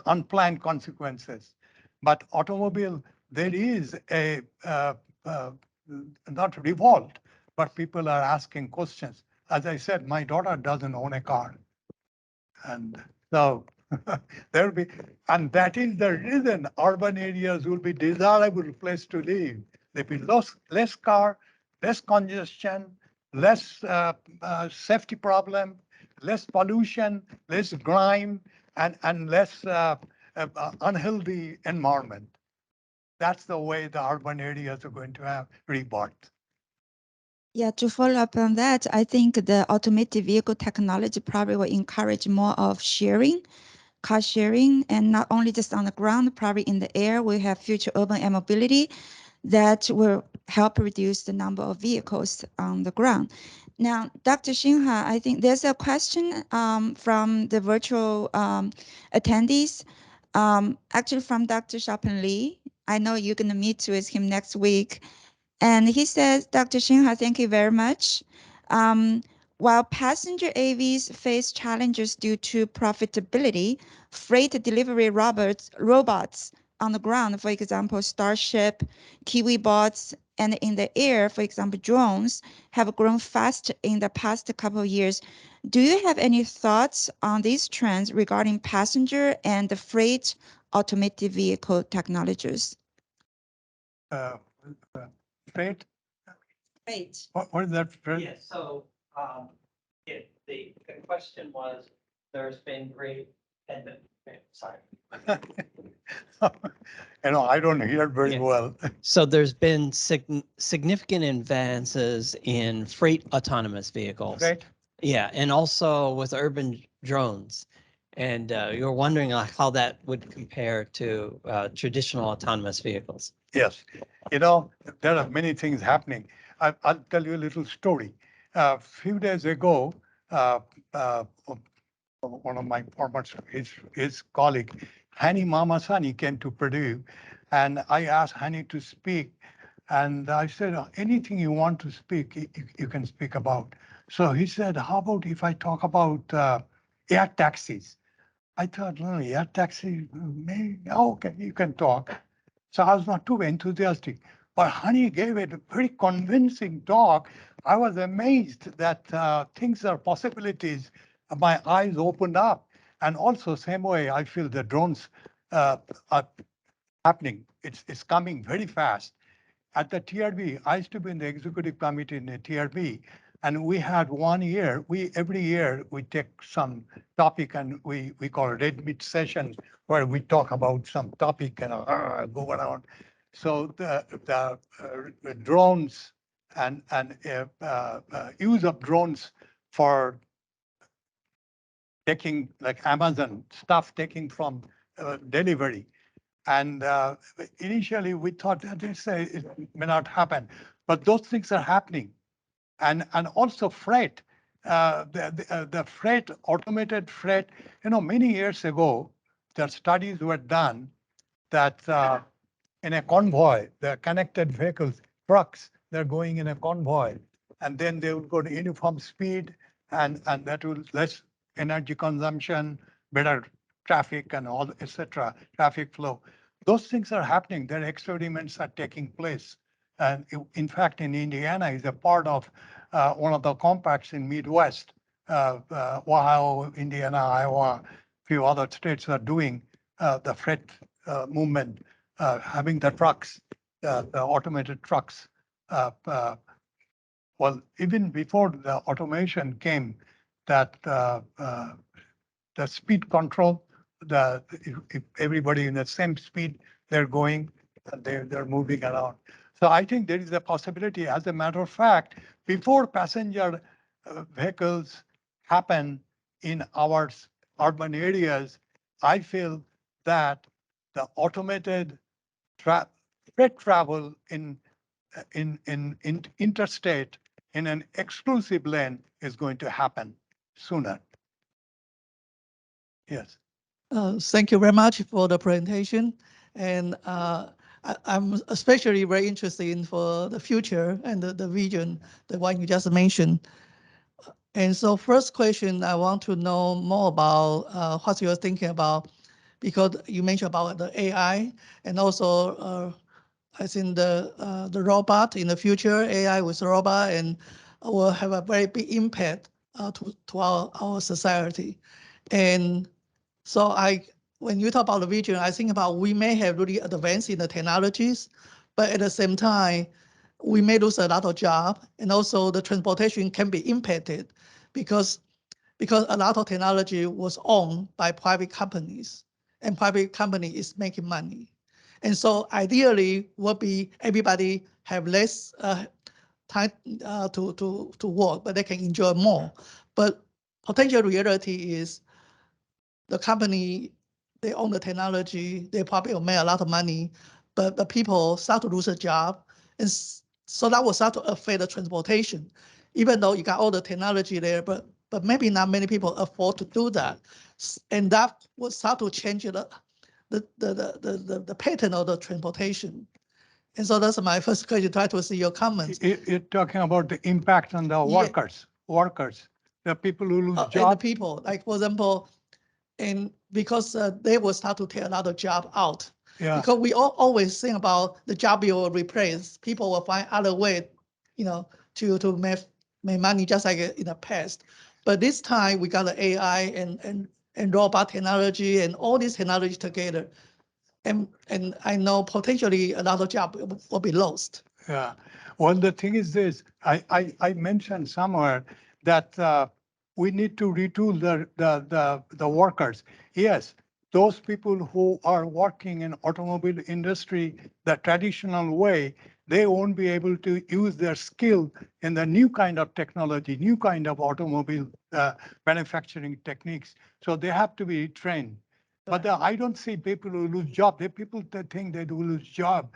S3: unplanned consequences. But automobile, there is a not revolt, but people are asking questions. As I said, my daughter doesn't own a car. And so there will be, and that is the reason urban areas will be desirable place to live. There will be less car, less congestion, less safety problem, less pollution, less grime, and less unhealthy environment. That's the way the urban areas are going to have rebirth.
S1: Yeah, to follow up on that, I think the automated vehicle technology probably will encourage more of sharing, car sharing, and not only just on the ground, probably in the air. We have future urban air mobility that will help reduce the number of vehicles on the ground. Now, Dr. Sinha, I think there's a question from the virtual attendees, actually from Dr. Sharpen Lee. I know you're going to meet with him next week. And he says, Dr. Sinha, thank you very much. While passenger AVs face challenges due to profitability, freight delivery robots on the ground, for example, Starship, Kiwi bots, and in the air, for example, drones, have grown fast in the past couple of years. Do you have any thoughts on these trends regarding passenger and the freight automated vehicle technologies?
S3: Freight?
S1: Freight.
S3: What is that? Freight?
S2: Yeah, so the question was, there's been great, sorry.
S3: I don't hear very
S2: Yeah.
S3: well.
S2: So there's been significant advances in freight autonomous vehicles.
S3: Right?
S2: Yeah, and also with urban drones. And you're wondering how that would compare to traditional autonomous vehicles.
S3: Yes. There are many things happening. I'll tell you a little story. A few days ago, uh, uh, one of my former, his colleague, Hani Mamasani, came to Purdue, and I asked Hani to speak. And I said, anything you want to speak, you can speak about. So he said, how about if I talk about air taxis? I thought, no, air taxi, maybe, okay, you can talk. So I was not too enthusiastic. But Hani gave it a very convincing talk. I was amazed that things are possibilities. My eyes opened up. And also, same way, I feel the drones are happening. It's coming very fast. At the TRB, I used to be in the executive committee in the TRB, and we had 1 year. Every year we take some topic and we call it red meat session, where we talk about some topic and go around. So the drones and use of drones for taking, like Amazon stuff, taking from delivery. And initially we thought that it may not happen, but those things are happening. And also freight, the freight, automated freight, many years ago, the studies were done that in a convoy, the connected vehicles, trucks, they're going in a convoy, and then they will go to uniform speed, and that will less energy consumption, better traffic and all, etc., traffic flow. Those things are happening. Their experiments are taking place. And in fact, in Indiana is a part of one of the compacts in Midwest, Ohio, Indiana, Iowa, few other states are doing the freight movement, having the trucks, the automated trucks. Well, even before the automation came, that the speed control, if everybody in the same speed they're going, they're moving around. So I think there is a possibility. As a matter of fact, before passenger vehicles happen in our urban areas, I feel that the automated freight travel in interstate in an exclusive lane is going to happen sooner. Yes.
S5: Thank you very much for the presentation. And I'm especially very interested in for the future and the vision, the one you just mentioned. And so first question, I want to know more about what you're thinking about, because you mentioned about the AI and also I think the robot in the future, AI with robot, and will have a very big impact to our society. And so when you talk about the vision, I think about we may have really advanced in the technologies, but at the same time, we may lose a lot of jobs, and also the transportation can be impacted because a lot of technology was owned by private companies, and private company is making money. And so ideally would be everybody have less time to work, but they can enjoy more. But potential reality is the company, they own the technology, they probably will make a lot of money, but the people start to lose a job. And so that will start to affect the transportation, even though you got all the technology there, but maybe not many people afford to do that. And that will start to change the pattern of the transportation. And so that's my first question, try to see your comments.
S3: You're talking about the impact on the workers, the people who lose
S5: And the
S3: jobs.
S5: people, like for example, and because they will start to take a lot of job out.
S3: Yeah.
S5: Because we always think about the job you will replace. People will find other way, to make money just like in the past. But this time we got the AI and robot technology and all these technology together. And I know potentially a lot of jobs will be lost.
S3: Yeah. Well, the thing is this, I mentioned somewhere that we need to retool the workers. Yes, those people who are working in automobile industry the traditional way, they won't be able to use their skill in the new kind of technology, new kind of automobile manufacturing techniques. So they have to be trained. But I don't see people who lose job. People that think they will lose job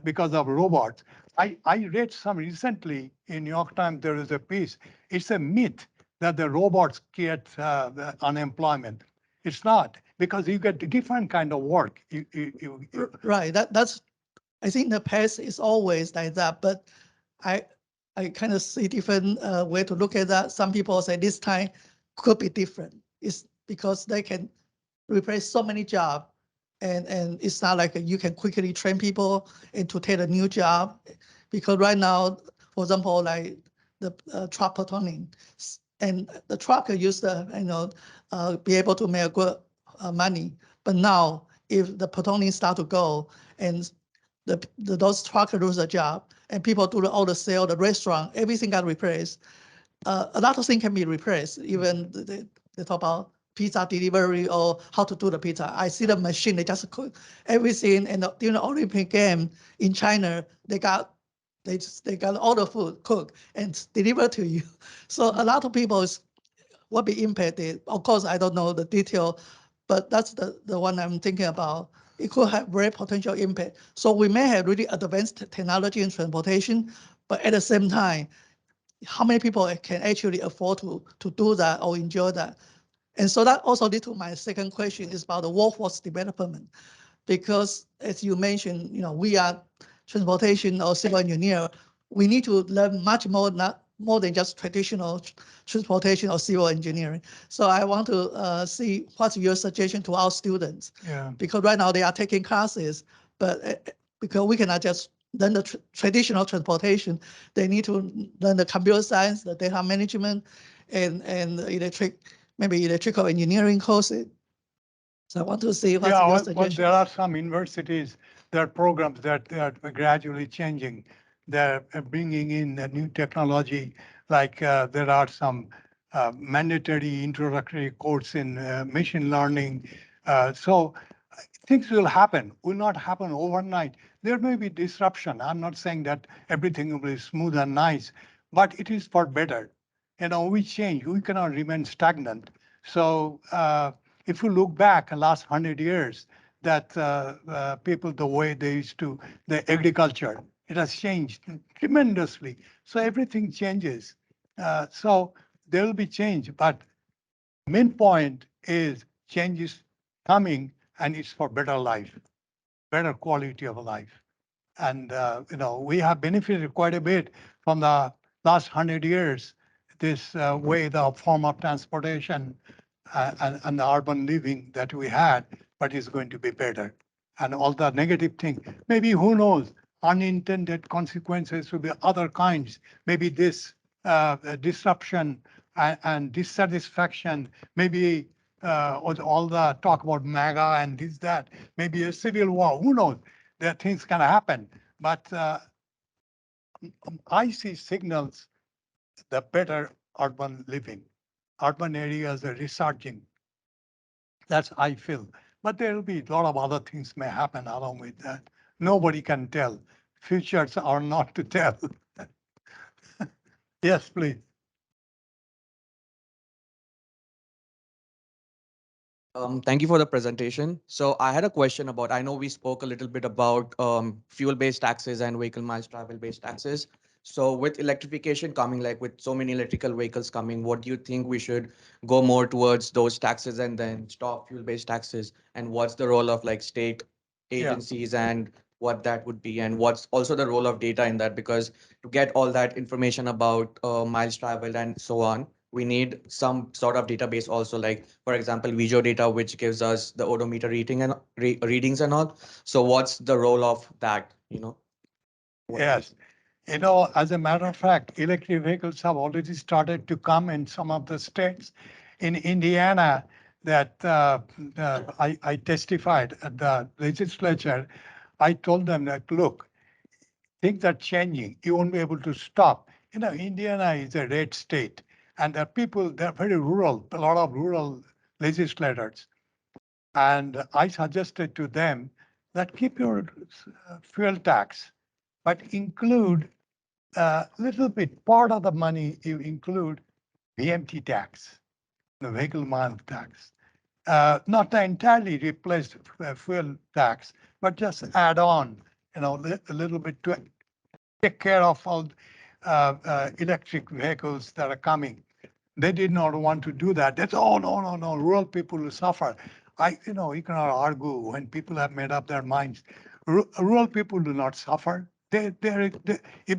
S3: because of robots. I read some recently in New York Times, there is a piece. It's a myth that the robots get the unemployment. It's not, because you get different kind of work.
S5: Right. That's, I think the past is always like that, but I kind of see different way to look at that. Some people say this time could be different. It's because they can replace so many jobs, and it's not like you can quickly train people into take a new job, because right now, for example, like the truck toning, and the trucker used to be able to make good money, but now if the toning start to go and those truckers lose a job and people do all the sale, the restaurant, everything got replaced. A lot of things can be replaced. Even they talk about pizza delivery or how to do the pizza. I see the machine, they just cook everything. And during the Olympic game in China, they got all the food cooked and delivered to you. So a lot of people will be impacted. Of course, I don't know the detail, but that's the one I'm thinking about. It could have very potential impact. So we may have really advanced technology in transportation, but at the same time, how many people can actually afford to do that or enjoy that? And so that also leads to my second question, is about the workforce development. Because as you mentioned, we are transportation or civil engineer, we need to learn much more, not more than just traditional transportation or civil engineering. So I want to see what's your suggestion to our students.
S3: Yeah.
S5: Because right now they are taking classes, but because we cannot just learn the traditional transportation, they need to learn the computer science, the data management, and maybe electrical engineering courses. So I want to see what's your suggestion.
S3: There are some universities, there are programs that are gradually changing. They're bringing in the new technology, like there are some mandatory introductory course in machine learning. So things will happen, will not happen overnight. There may be disruption. I'm not saying that everything will be smooth and nice, but it is for better. We change, we cannot remain stagnant. So if you look back the last 100 years, that people, the way they used to, the agriculture, it has changed tremendously. So everything changes. So there will be change, but main point is change is coming, and it's for better life, better quality of life. And we have benefited quite a bit from the last 100 years, this way, the form of transportation and the urban living that we had, but it's going to be better. And all the negative thing, maybe who knows, unintended consequences will be other kinds. Maybe this disruption and dissatisfaction, maybe all the talk about MAGA and this, that, maybe a civil war, who knows? There are things can happen, but I see signals the better urban living. Urban areas are resurging. That's I feel. But there will be a lot of other things may happen along with that. Nobody can tell. Futures are not to tell. Yes, please.
S6: Thank you for the presentation. So I had a question about, I know we spoke a little bit about fuel-based taxes and vehicle miles travel-based taxes. So with electrification coming, like with so many electrical vehicles coming, what do you think we should go more towards those taxes and then stop fuel-based taxes? And what's the role of like state agencies and what that would be? And what's also the role of data in that? Because to get all that information about miles traveled and so on, we need some sort of database also, like for example, visual data, which gives us the odometer reading and readings and all. So what's the role of that, you know?
S3: Yes. You know, as a matter of fact, electric vehicles have already started to come in some of the states. In Indiana, that I testified at the legislature, I told them that, look, things are changing. You won't be able to stop. You know, Indiana is a red state, and there are people, they're very rural, a lot of rural legislators. And I suggested to them that keep your fuel tax, but include a little bit, part of the money you include VMT tax, the vehicle mile tax. Not entirely replace fuel tax, but just add on, you know, a little bit to take care of all electric vehicles that are coming. They did not want to do that. That's, oh, no, no, no, rural people will suffer. You cannot argue when people have made up their minds. Rural people do not suffer. If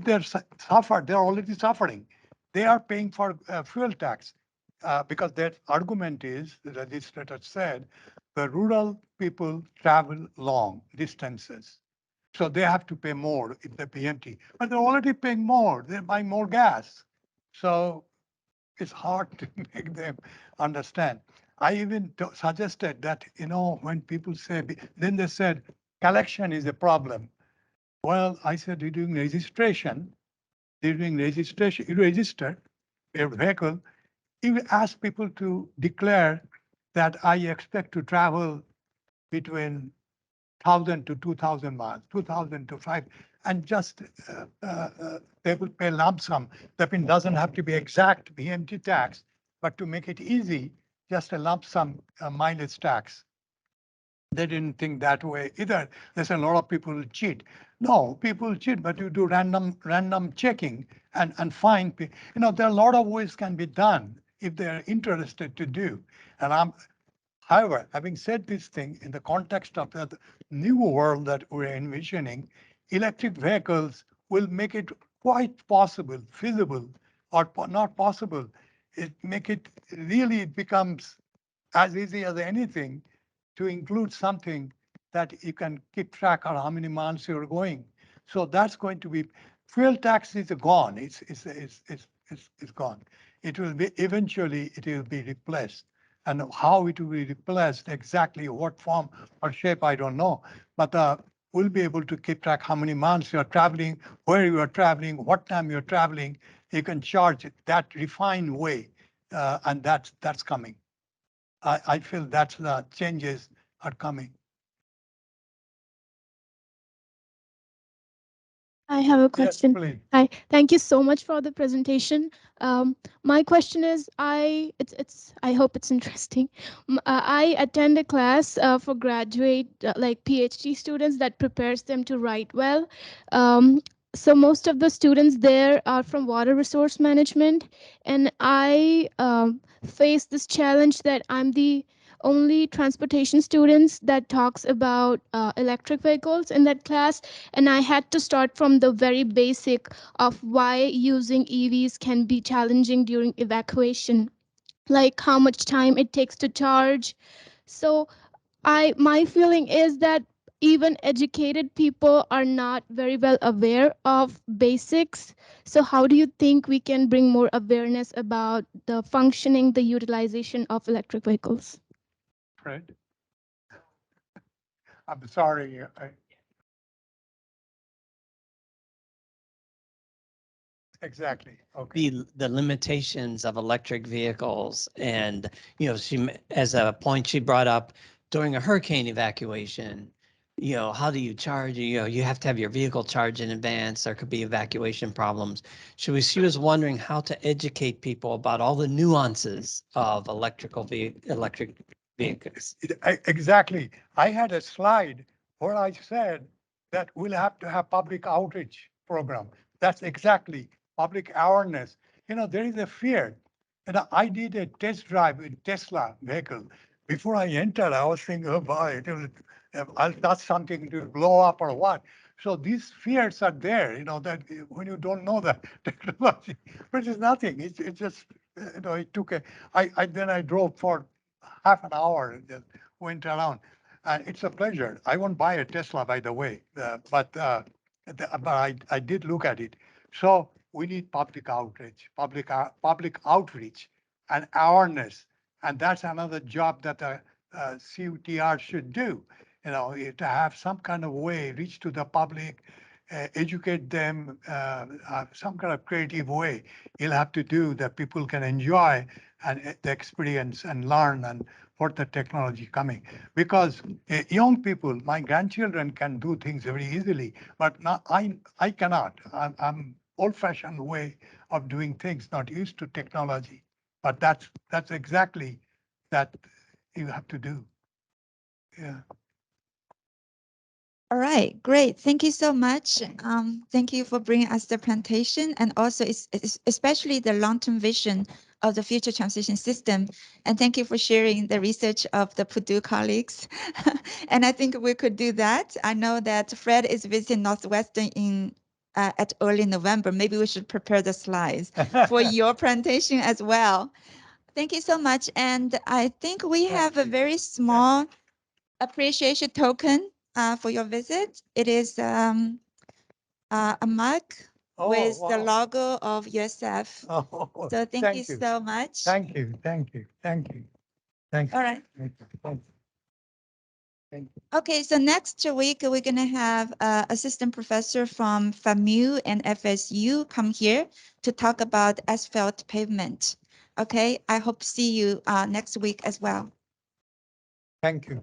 S3: they're suffer, they're already suffering. They are paying for fuel tax because their argument is, the legislator said, the rural people travel long distances. So they have to pay more if they pay empty. But they're already paying more. They're buying more gas. So it's hard to make them understand. I even suggested that, when people say, then they said, collection is a problem. Well, I said, you're doing registration. You register your vehicle. You ask people to declare that I expect to travel between 1,000 to 2,000 miles, 2,000 to 5, and just they will pay lump sum. That means doesn't have to be exact BMT tax, but to make it easy, just a lump sum mileage tax. They didn't think that way either. There's a lot of people who cheat. No, people cheat, but you do random checking and find. There are a lot of ways can be done if they're interested to do. And however, having said this thing, in the context of the new world that we're envisioning, electric vehicles will make it quite possible, feasible, or not possible. It becomes as easy as anything to include something that you can keep track of how many miles you're going. So that's going to be, fuel tax is gone. It's gone. It will be, eventually it will be replaced. And how it will be replaced, exactly what form or shape, I don't know. But we'll be able to keep track how many miles you're traveling, where you are traveling, what time you're traveling. You can charge it that refined way, and that's coming. I feel that's the changes are coming.
S7: I have a
S3: Yes,
S7: question.
S3: please.
S7: Hi, thank you so much for the presentation. My question is, I hope it's interesting. I attend a class for graduate, like PhD students, that prepares them to write well. So most of the students there are from water resource management, and I face this challenge that I'm the only transportation students that talks about electric vehicles in that class, and I had to start from the very basic of why using EVs can be challenging during evacuation, like how much time it takes to charge. So my feeling is that even educated people are not very well aware of basics. So how do you think we can bring more awareness about the functioning, the utilization of electric vehicles?
S3: Fred? I'm sorry. Exactly. Okay.
S2: The limitations of electric vehicles, and she, as a point she brought up during a hurricane evacuation, how do you charge? You have to have your vehicle charged in advance. There could be evacuation problems. She was wondering how to educate people about all the nuances of electric vehicles.
S3: Exactly. I had a slide where I said that we'll have to have public outreach program. That's exactly public awareness. There is a fear. I did a test drive in Tesla vehicle. Before I entered, I was thinking, oh boy, I'll touch something to blow up or what. So these fears are there, that when you don't know the technology, which is nothing. It's just, it took then I drove for half an hour and just went around. And it's a pleasure. I won't buy a Tesla, by the way, but I did look at it. So we need public outreach, public outreach and awareness. And that's another job that a CUTR should do, to have some kind of way, reach to the public, educate them, some kind of creative way. You'll have to do that people can enjoy and the experience and learn and what the technology coming. Because young people, my grandchildren can do things very easily, but not, I cannot. I'm old-fashioned way of doing things, not used to technology. But that's exactly that you have to do. Yeah.
S1: All right, great. Thank you so much. Thank you for bringing us the presentation and also especially the long-term vision of the future transition system. And thank you for sharing the research of the Purdue colleagues. And I think we could do that. I know that Fred is visiting Northwestern at early November. Maybe we should prepare the slides for your presentation as well. Thank you so much. And I think we have a very small appreciation token for your visit. It is a mug with the logo of USF.
S3: Oh,
S1: So thank you so much.
S3: Thank you. Thank you. Thank you. Thank you.
S1: All right.
S3: Thank you. Thank you. Thank you.
S1: Okay, so next week we're going to have assistant professor from FAMU and FSU come here to talk about asphalt pavement. Okay, I hope to see you next week as well.
S3: Thank you.